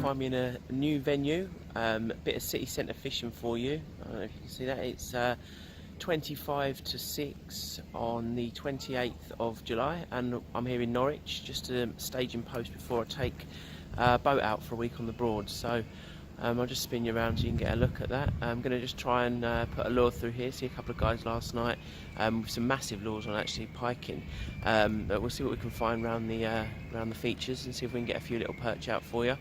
find me in a new venue, a bit of city centre fishing for you. I don't know if you can see that. It's 25 to 6 on the 28th of July, and I'm here in Norwich, just a staging post before I take a boat out for a week on the Broads. So I'll just spin you around so you can get a look at that. I'm going to just try and put a lure through here. See a couple of guys last night with some massive lures on, actually piking. But we'll see what we can find around the features and see if we can get a few little perch out for you.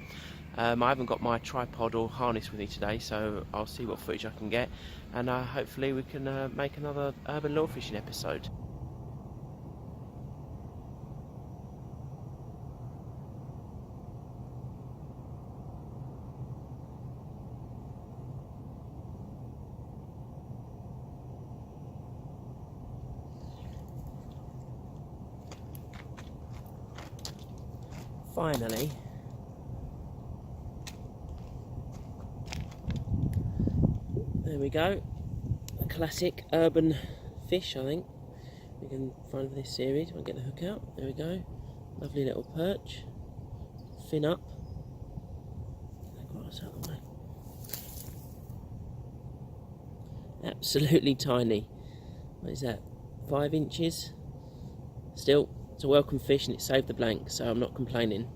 I haven't got my tripod or harness with me today, so I'll see what footage I can get, and hopefully we can make another urban lure fishing episode. Finally, there we go, a classic urban fish. I think we can find for this series. I'll get the hook out. There we go, lovely little perch, fin up. Absolutely tiny. What is that, 5 inches? Still, it's a welcome fish and it saved the blank, so I'm not complaining.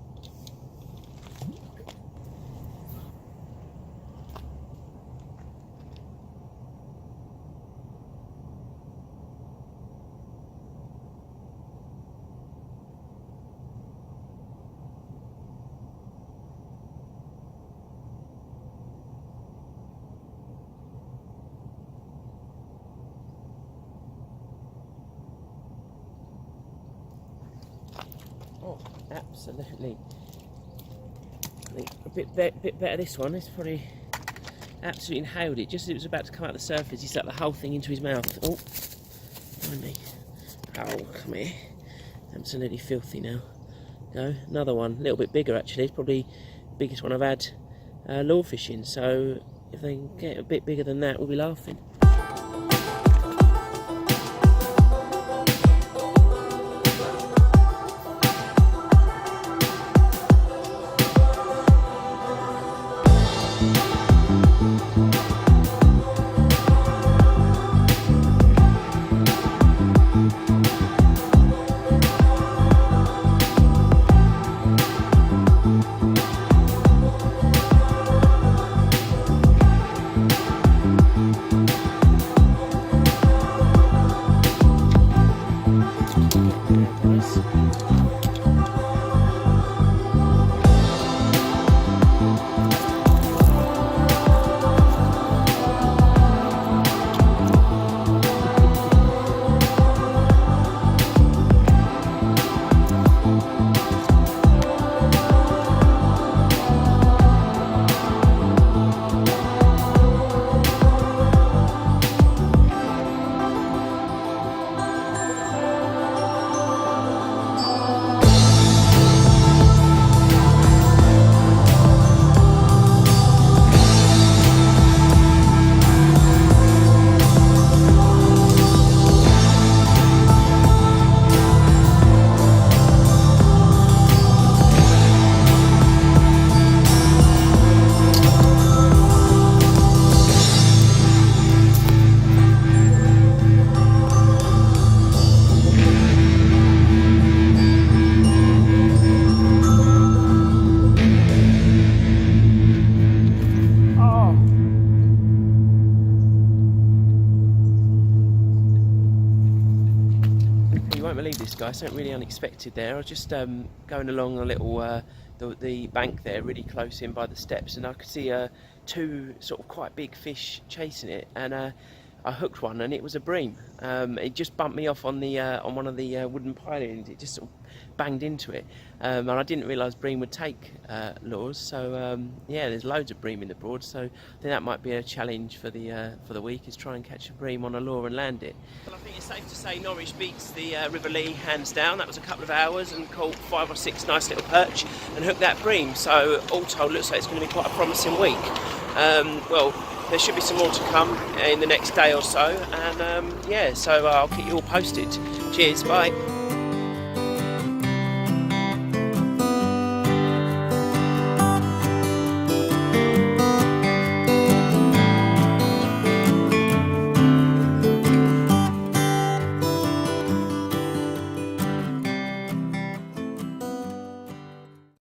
Oh, absolutely. I think a bit better this one. It's probably absolutely inhaled it. Just as it was about to come out of the surface, he stuck the whole thing into his mouth. Oh, find me. Oh, come here. Absolutely filthy now. Go, another one, a little bit bigger actually. It's probably the biggest one I've had lure fishing. So if they can get a bit bigger than that, we'll be laughing. Believe this, guy, something really unexpected there. I was just going along a little the bank there, really close in by the steps, and I could see 2 sort of quite big fish chasing it, and I hooked one, and it was a bream. It just bumped me off on the on one of the wooden pilings. It just sort of banged into it, and I didn't realise bream would take lures. So yeah, there's loads of bream in the Broads, so I think that might be a challenge for the week, is try and catch a bream on a lure and land it. Well, I think it's safe to say Norwich beats the River hands down. That was a couple of hours and caught 5 or 6 nice little perch and hooked that bream. So all told, looks like it's going to be quite a promising week. Well, there should be some more to come in the next day or so, and yeah, so I'll keep you all posted. Cheers, bye.